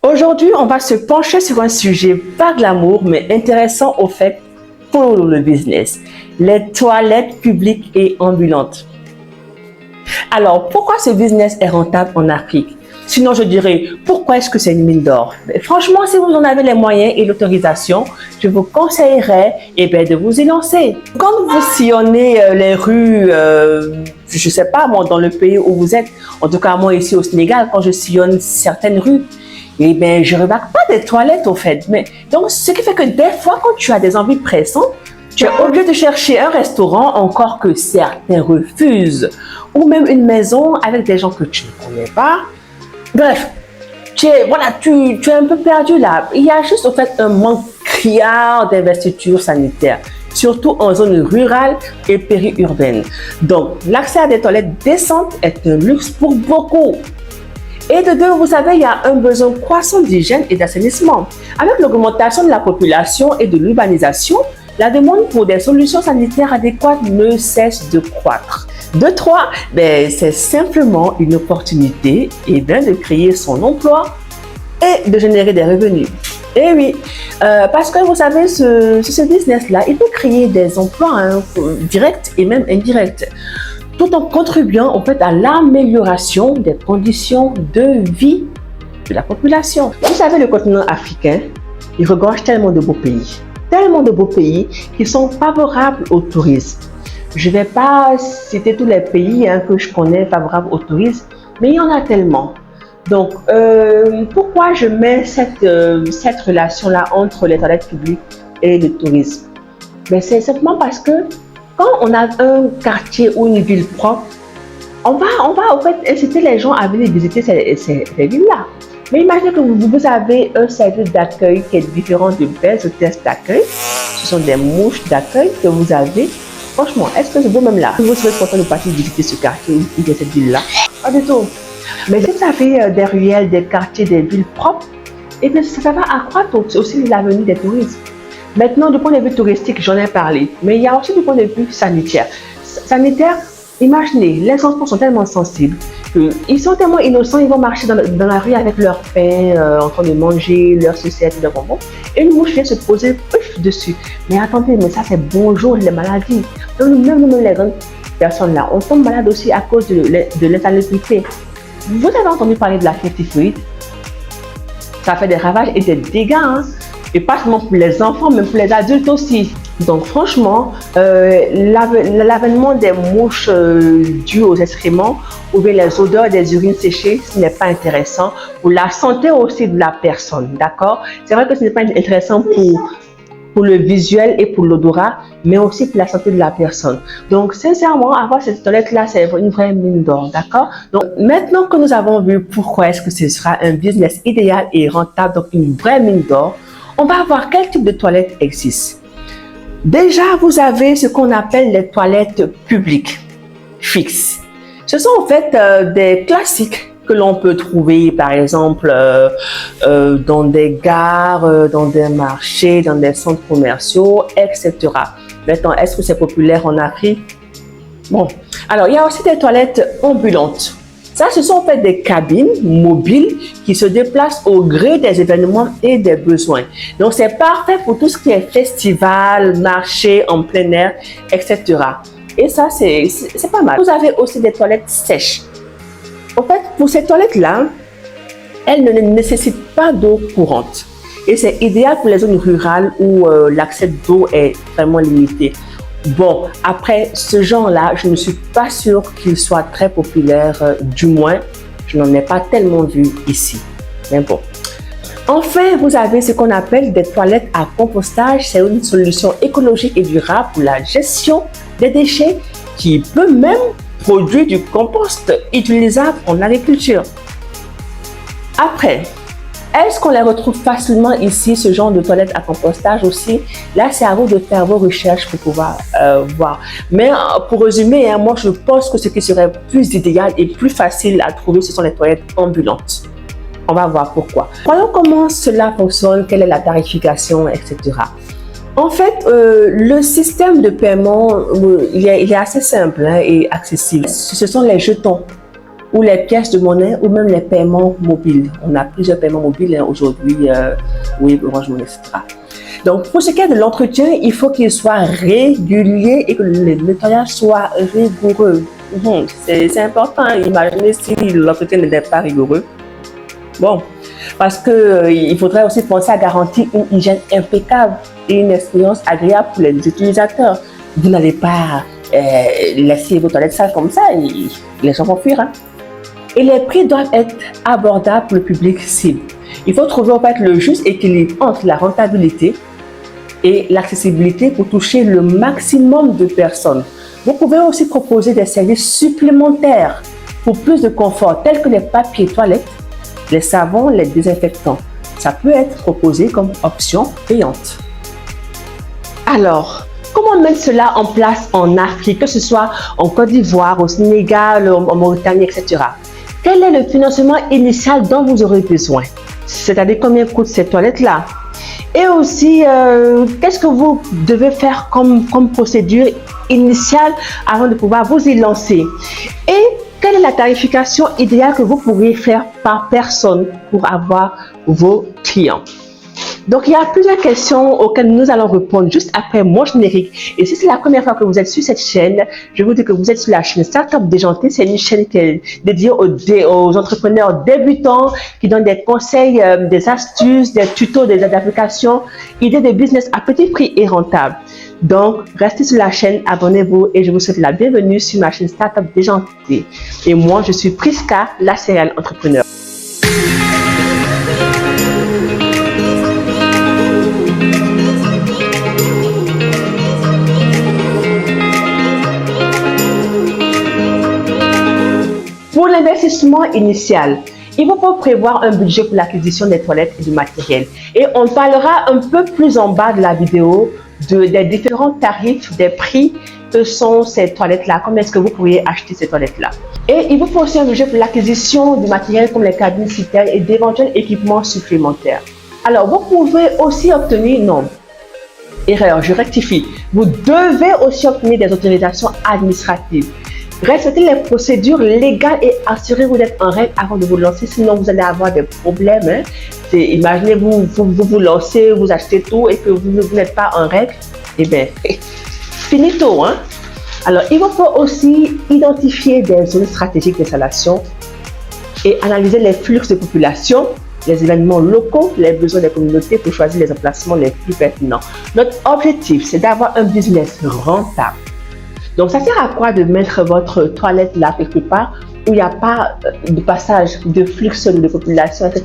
Aujourd'hui, on va se pencher sur un sujet pas glamour, mais intéressant au fait pour le business, les toilettes publiques et ambulantes. Alors, pourquoi ce business est rentable en Afrique? Sinon, je dirais, pourquoi est-ce que c'est une mine d'or? Franchement, si vous en avez les moyens et l'autorisation, je vous conseillerais de vous y lancer. Quand vous sillonnez les rues, je ne sais pas, moi, dans le pays où vous êtes, en tout cas, moi, ici au Sénégal, quand je sillonne certaines rues, je ne remarque pas des toilettes, au fait. Donc, ce qui fait que des fois, quand tu as des envies pressantes, tu es obligé de chercher un restaurant, encore que certains refusent, ou même une maison avec des gens que tu ne connais pas. Bref, tu es un peu perdu là. Il y a juste au fait un manque criard d'investiture sanitaire, surtout en zone rurale et périurbaine. Donc, l'accès à des toilettes décentes est un luxe pour beaucoup. Et de deux, vous savez, il y a un besoin croissant d'hygiène et d'assainissement. Avec l'augmentation de la population et de l'urbanisation, la demande pour des solutions sanitaires adéquates ne cesse de croître. De trois, c'est simplement une opportunité de créer son emploi et de générer des revenus. Et oui, parce que vous savez, ce business-là, il peut créer des emplois directs et même indirects, tout en contribuant au fait à l'amélioration des conditions de vie de la population. Vous savez, le continent africain, il regorge tellement de beaux pays qui sont favorables au tourisme. Je ne vais pas citer tous les pays que je connais favorables au tourisme, mais il y en a tellement. Donc, pourquoi je mets cette relation-là entre les toilettes publiques et le tourisme? C'est simplement parce que quand on a un quartier ou une ville propre, on va en fait inciter les gens à venir visiter ces villes-là. Mais imaginez que vous avez un service d'accueil qui est différent de belles hôtesses d'accueil. Ce sont des mouches d'accueil que vous avez. Franchement, est-ce que c'est vous-même là, vous serez content de partir visiter ce quartier ou cette ville-là? Pas du tout. Mais si vous avez des ruelles, des quartiers, des villes propres, ça va accroître aussi la venue des touristes. Maintenant, du point de vue touristique, j'en ai parlé, mais il y a aussi du point de vue sanitaire. Imaginez, les enfants sont tellement sensibles, ils sont tellement innocents, ils vont marcher dans la rue avec leur pain, en train de manger leurs sucettes, leurs bonbons, et une mouche vient se poser dessus. Mais attendez, mais ça c'est bonjour les maladies. Donc même les grandes personnes là, on tombe malade aussi à cause de l'insalubrité. Vous avez entendu parler de la fièvre typhoïde? Ça fait des ravages et des dégâts, et pas seulement pour les enfants, mais pour les adultes aussi. Donc franchement, l'avènement des mouches dues aux excréments ou bien les odeurs des urines séchées, ce n'est pas intéressant pour la santé aussi de la personne, d'accord? C'est vrai que ce n'est pas intéressant pour le visuel et pour l'odorat, mais aussi pour la santé de la personne. Donc sincèrement, avoir cette toilette-là, c'est une vraie mine d'or, d'accord? Donc maintenant que nous avons vu pourquoi est-ce que ce sera un business idéal et rentable, donc une vraie mine d'or, on va voir quel type de toilettes existe. Déjà, vous avez ce qu'on appelle les toilettes publiques fixes. Ce sont en fait des classiques que l'on peut trouver, par exemple, dans des gares, dans des marchés, dans des centres commerciaux, etc. Maintenant, est-ce que c'est populaire en Afrique? Bon, alors il y a aussi des toilettes ambulantes. Ça, ce sont en fait des cabines mobiles qui se déplacent au gré des événements et des besoins. Donc, c'est parfait pour tout ce qui est festival, marché en plein air, etc. Et ça, c'est pas mal. Vous avez aussi des toilettes sèches. En fait, pour ces toilettes-là, elles ne nécessitent pas d'eau courante. Et c'est idéal pour les zones rurales où l'accès d'eau est vraiment limité. Bon, après, ce genre-là, je ne suis pas sûre qu'il soit très populaire, du moins, je n'en ai pas tellement vu ici. Mais bon. Enfin, vous avez ce qu'on appelle des toilettes à compostage. C'est une solution écologique et durable pour la gestion des déchets qui peut même produire du compost utilisable en agriculture. Après, est-ce qu'on les retrouve facilement ici, ce genre de toilettes à compostage aussi? Là, c'est à vous de faire vos recherches pour pouvoir voir. Mais pour résumer, moi, je pense que ce qui serait plus idéal et plus facile à trouver, ce sont les toilettes ambulantes. On va voir pourquoi. Voyons comment cela fonctionne, quelle est la tarification, etc. En fait, le système de paiement, il est assez simple et accessible. Ce sont les jetons. ou les pièces de monnaie ou même les paiements mobiles. On a plusieurs paiements mobiles aujourd'hui, Wave, Orange Money, etc. Donc, pour ce qui est de l'entretien, il faut qu'il soit régulier et que le nettoyage soit rigoureux. C'est important. Imaginez si l'entretien n'était pas rigoureux. Bon, parce qu'il faudrait aussi penser à garantir une hygiène impeccable et une expérience agréable pour les utilisateurs. Vous n'allez pas laisser vos toilettes sales comme ça et les gens vont fuir. Hein. Et les prix doivent être abordables pour le public cible. Il faut trouver en fait le juste équilibre entre la rentabilité et l'accessibilité pour toucher le maximum de personnes. Vous pouvez aussi proposer des services supplémentaires pour plus de confort, tels que les papiers toilettes, les savons, les désinfectants. Ça peut être proposé comme option payante. Alors, comment mettre cela en place en Afrique, que ce soit en Côte d'Ivoire, au Sénégal, en Mauritanie, etc. Quel est le financement initial dont vous aurez besoin? C'est-à-dire combien coûtent ces toilettes-là? Et aussi, qu'est-ce que vous devez faire comme procédure initiale avant de pouvoir vous y lancer? Et quelle est la tarification idéale que vous pourriez faire par personne pour avoir vos clients? Donc, il y a plusieurs questions auxquelles nous allons répondre juste après mon générique. Et si c'est la première fois que vous êtes sur cette chaîne, je vous dis que vous êtes sur la chaîne Startup Déjanté. C'est une chaîne qui est dédiée aux entrepreneurs débutants qui donnent des conseils, des astuces, des tutos, des applications, idées de business à petit prix et rentable. Donc, restez sur la chaîne, abonnez-vous et je vous souhaite la bienvenue sur ma chaîne Startup Déjanté. Et moi, je suis Priska, la serial entrepreneur. Pour l'investissement initial, il faut prévoir un budget pour l'acquisition des toilettes et du matériel. Et on parlera un peu plus en bas de la vidéo des différents tarifs, des prix que sont ces toilettes-là. Comment est-ce que vous pourriez acheter ces toilettes-là? Et il vous faut aussi un budget pour l'acquisition du matériel comme les cabines citernes et d'éventuels équipements supplémentaires. Alors, vous pouvez aussi obtenir, non, erreur, je rectifie, vous devez aussi obtenir des autorisations administratives. Respectez les procédures légales et assurez-vous d'être en règle avant de vous lancer, sinon vous allez avoir des problèmes. Hein. Imaginez, vous lancez, vous achetez tout et que vous n'êtes pas en règle, eh bien, finito. Hein. Alors, il vous faut aussi identifier des zones stratégiques d'installation et analyser les flux de population, les événements locaux, les besoins des communautés pour choisir les emplacements les plus pertinents. Notre objectif, c'est d'avoir un business rentable. Donc, ça sert à quoi de mettre votre toilette là quelque part où il n'y a pas de passage de flux de population, etc.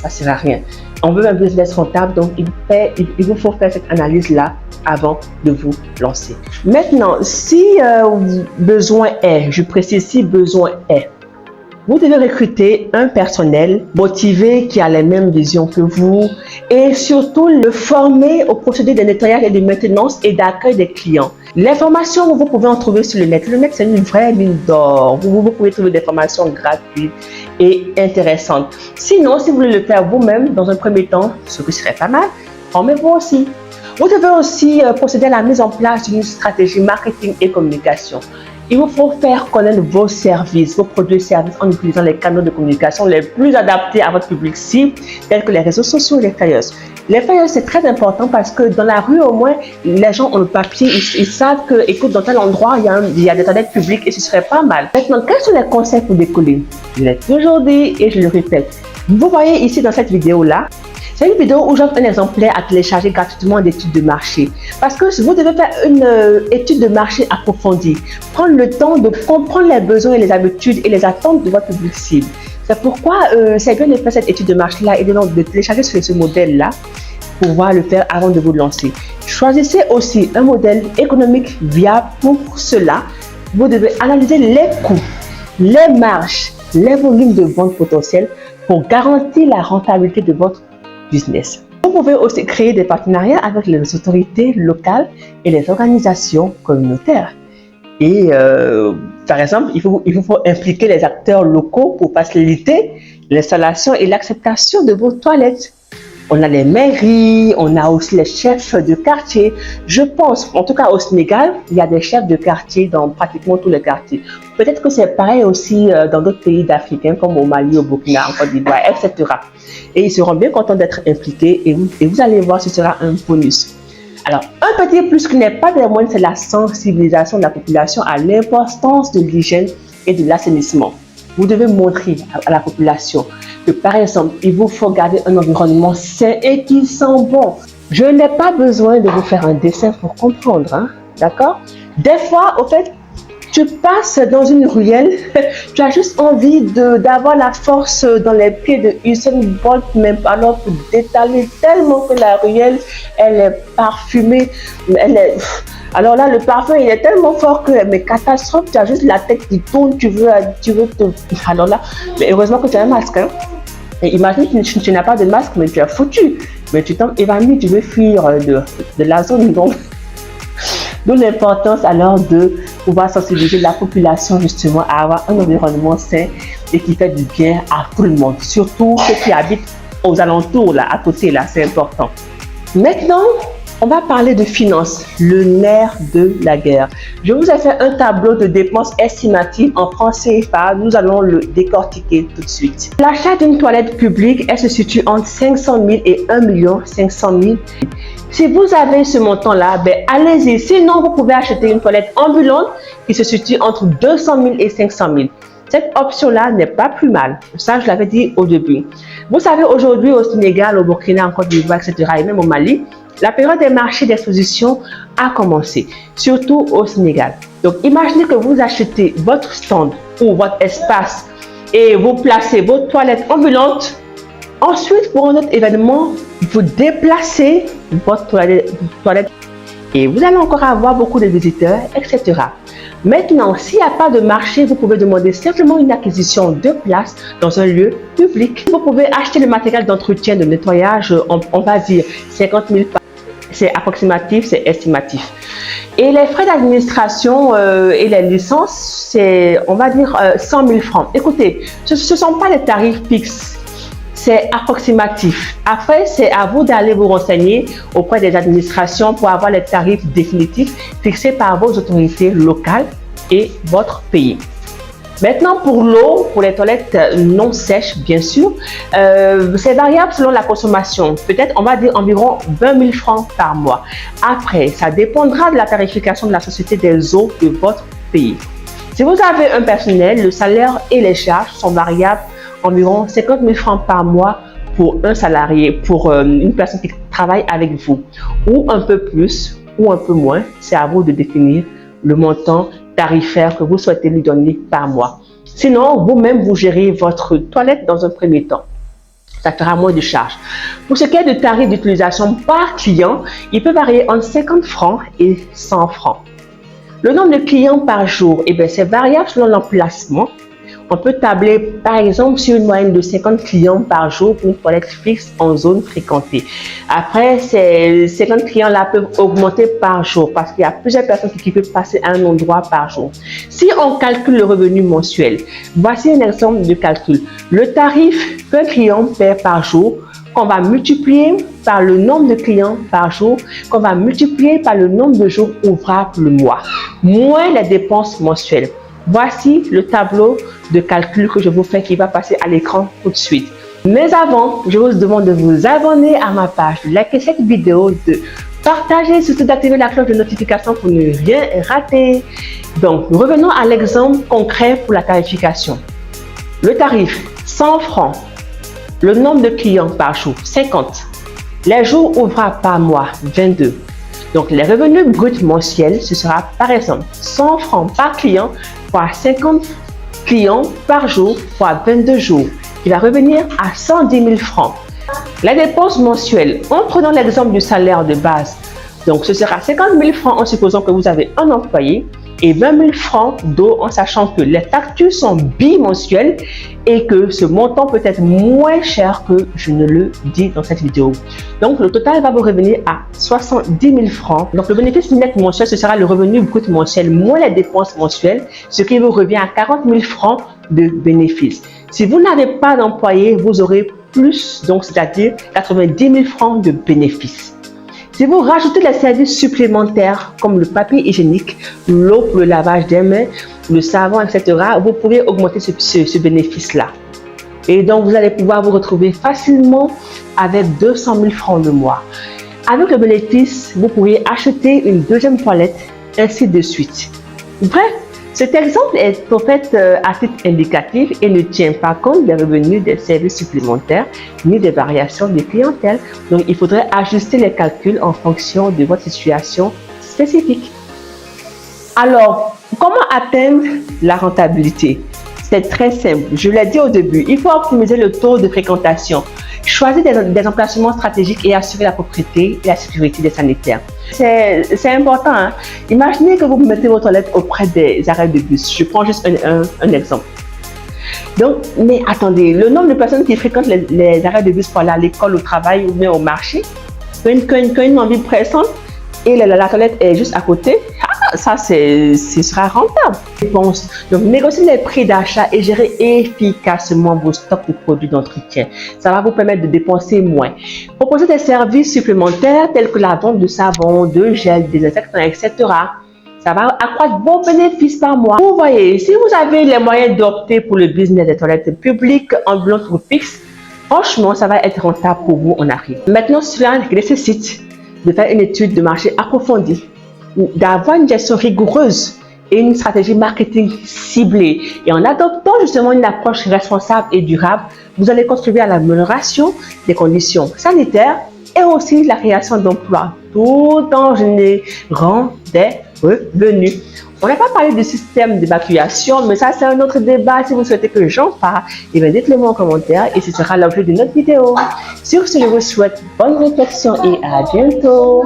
Ça ne sert à rien. On veut un business rentable, donc il vous faut faire cette analyse-là avant de vous lancer. Maintenant, si besoin est, je précise si besoin est, vous devez recruter un personnel motivé qui a les mêmes visions que vous et surtout le former au procédé de nettoyage et de maintenance et d'accueil des clients. Les formations, vous pouvez en trouver sur le net. Le net, c'est une vraie mine d'or. Vous pouvez trouver des formations gratuites et intéressantes. Sinon, si vous voulez le faire vous-même, dans un premier temps, ce qui serait pas mal, formez-vous aussi. Vous devez aussi procéder à la mise en place d'une stratégie marketing et communication. Il vous faut faire connaître vos services, vos produits et services en utilisant les canaux de communication les plus adaptés à votre public cible, tels que les réseaux sociaux et les flyers. Les flyers, c'est très important parce que dans la rue, au moins, les gens ont le papier, ils savent que, écoute, dans tel endroit, il y a des toilettes publiques et ce serait pas mal. Maintenant, quels sont les conseils pour décoller? Je l'ai toujours dit et je le répète. Vous voyez ici dans cette vidéo-là, c'est une vidéo où j'offre un exemplaire à télécharger gratuitement d'études de marché. Parce que vous devez faire une étude de marché approfondie. Prendre le temps de comprendre les besoins et les habitudes et les attentes de votre public cible. C'est pourquoi c'est bien de faire cette étude de marché-là et de télécharger ce modèle-là pour pouvoir le faire avant de vous lancer. Choisissez aussi un modèle économique viable. Pour cela, vous devez analyser les coûts, les marges, les volumes de vente potentiels pour garantir la rentabilité de votre business. Vous pouvez aussi créer des partenariats avec les autorités locales et les organisations communautaires. Et par exemple, il vous faut impliquer les acteurs locaux pour faciliter l'installation et l'acceptation de vos toilettes. On a les mairies, on a aussi les chefs de quartier. Je pense, en tout cas au Sénégal, il y a des chefs de quartier dans pratiquement tous les quartiers. Peut-être que c'est pareil aussi dans d'autres pays d'Africains comme au Mali, au Burkina, en Côte d'Ivoire, etc. Et ils seront bien contents d'être impliqués et vous allez voir, ce sera un bonus. Alors, un petit plus qui n'est pas des moindres, c'est la sensibilisation de la population à l'importance de l'hygiène et de l'assainissement. Vous devez montrer à la population que, par exemple, il vous faut garder un environnement sain et qui sent bon. Je n'ai pas besoin de vous faire un dessin pour comprendre, hein, d'accord? Des fois, au fait, tu passes dans une ruelle, tu as juste envie d'avoir la force dans les pieds de Usain Bolt, même alors pour d'étaler tellement que la ruelle, elle est parfumée, alors là, le parfum, il est tellement fort que, mais catastrophe, tu as juste la tête qui tourne, tu veux te... Alors là, mais heureusement que tu as un masque, hein. Et imagine que tu n'as pas de masque, mais tu es foutu. Mais tu tombes évanoui, tu veux fuir de la zone, donc... D'où l'importance alors de pouvoir sensibiliser la population justement à avoir un environnement sain et qui fait du bien à tout le monde, surtout ceux qui habitent aux alentours, là, à côté, là, c'est important. Maintenant, on va parler de finances, le nerf de la guerre. Je vous ai fait un tableau de dépenses estimatives en francs CFA. Nous allons le décortiquer tout de suite. L'achat d'une toilette publique, elle se situe entre 500 000 et 1 500 000. Si vous avez ce montant-là, ben allez-y. Sinon, vous pouvez acheter une toilette ambulante qui se situe entre 200 000 et 500 000. Cette option-là n'est pas plus mal. Ça, je l'avais dit au début. Vous savez, aujourd'hui, au Sénégal, au Burkina, en Côte d'Ivoire, etc., et même au Mali, la période des marchés d'exposition a commencé, surtout au Sénégal. Donc, imaginez que vous achetez votre stand ou votre espace et vous placez vos toilettes ambulantes. Ensuite, pour un autre événement, vous déplacez votre toilette et vous allez encore avoir beaucoup de visiteurs, etc. Maintenant, s'il n'y a pas de marché, vous pouvez demander simplement une acquisition de place dans un lieu public. Vous pouvez acheter le matériel d'entretien, de nettoyage, on va dire 50 000 par. C'est approximatif, c'est estimatif. Et les frais d'administration et les licences, c'est, on va dire, 100 000 francs. Écoutez, ce ne sont pas les tarifs fixes. C'est approximatif. Après, c'est à vous d'aller vous renseigner auprès des administrations pour avoir les tarifs définitifs fixés par vos autorités locales et votre pays. Maintenant, pour l'eau, pour les toilettes non sèches, bien sûr, c'est variable selon la consommation. Peut-être, on va dire environ 20 000 francs par mois. Après, ça dépendra de la tarification de la Société des eaux de votre pays. Si vous avez un personnel, le salaire et les charges sont variables environ 50 000 francs par mois pour un salarié, pour une personne qui travaille avec vous, ou un peu plus, ou un peu moins. C'est à vous de définir le montant tarifaire que vous souhaitez lui donner par mois. Sinon, vous-même, vous gérez votre toilette dans un premier temps. Ça fera moins de charges. Pour ce qui est de tarifs d'utilisation par client, il peut varier entre 50 francs et 100 francs. Le nombre de clients par jour, c'est variable selon l'emplacement. On peut tabler par exemple sur une moyenne de 50 clients par jour pour une toilette fixe en zone fréquentée. Après, ces 50 clients-là peuvent augmenter par jour parce qu'il y a plusieurs personnes qui peuvent passer à un endroit par jour. Si on calcule le revenu mensuel, voici un exemple de calcul. Le tarif qu'un client paie par jour, qu'on va multiplier par le nombre de clients par jour, qu'on va multiplier par le nombre de jours ouvrables le mois, moins les dépenses mensuelles. Voici le tableau de calcul que je vous fais qui va passer à l'écran tout de suite. Mais avant, je vous demande de vous abonner à ma page, de liker cette vidéo, de partager, surtout d'activer la cloche de notification pour ne rien rater. Donc, revenons à l'exemple concret pour la tarification. Le tarif, 100 francs. Le nombre de clients par jour, 50. Les jours ouvrables par mois, 22. Donc, les revenus bruts mensuels, ce sera par exemple 100 francs par client fois 50 clients par jour fois 22 jours, qui va revenir à 110 000 francs. La dépense mensuelle, en prenant l'exemple du salaire de base, donc ce sera 50 000 francs en supposant que vous avez un employé et 20 000 francs d'eau en sachant que les factures sont bimensuelles et que ce montant peut être moins cher que je ne le dis dans cette vidéo. Donc le total va vous revenir à 70 000 francs. Donc le bénéfice net mensuel, ce sera le revenu brut mensuel moins les dépenses mensuelles, ce qui vous revient à 40 000 francs de bénéfice. Si vous n'avez pas d'employé, vous aurez plus, donc c'est-à-dire 90 000 francs de bénéfice. Si vous rajoutez les services supplémentaires comme le papier hygiénique, l'eau pour le lavage des mains, le savon, etc., vous pourrez augmenter ce bénéfice-là. Et donc, vous allez pouvoir vous retrouver facilement avec 200 000 francs le mois. Avec le bénéfice, vous pourriez acheter une deuxième toilette, ainsi de suite. Bref, cet exemple est en fait à titre indicatif et ne tient pas compte des revenus des services supplémentaires ni des variations de clientèle. Donc, il faudrait ajuster les calculs en fonction de votre situation spécifique. Alors, comment atteindre la rentabilité? C'est très simple. Je l'ai dit au début, il faut optimiser le taux de fréquentation, choisir des emplacements stratégiques et assurer la propriété et la sécurité des sanitaires. C'est important. Hein? Imaginez que vous mettez vos toilettes auprès des arrêts de bus. Je prends juste un exemple. Donc, mais attendez, le nombre de personnes qui fréquentent les arrêts de bus pour aller à l'école, au travail ou bien au marché, quand une envie pressante et la toilette est juste à côté, ça, ce sera rentable. Donc, négocier les prix d'achat et gérer efficacement vos stocks de produits d'entretien. Ça va vous permettre de dépenser moins. Proposer des services supplémentaires tels que la vente de savon, de gel, désinfectants, etc. Ça va accroître vos bénéfices par mois. Vous voyez, si vous avez les moyens d'opter pour le business des toilettes publiques, ambulantes ou fixes, franchement, ça va être rentable pour vous en Afrique. Maintenant, cela nécessite de faire une étude de marché approfondie, d'avoir une gestion rigoureuse et une stratégie marketing ciblée. Et en adoptant justement une approche responsable et durable, vous allez contribuer à l'amélioration des conditions sanitaires et aussi la création d'emplois, tout en générant des revenus. On n'a pas parlé du système d'évacuation, mais ça c'est un autre débat. Si vous souhaitez que j'en parle, dites-le moi en commentaire et ce sera l'objet de notre vidéo. Sur ce, je vous souhaite bonne réflexion et à bientôt.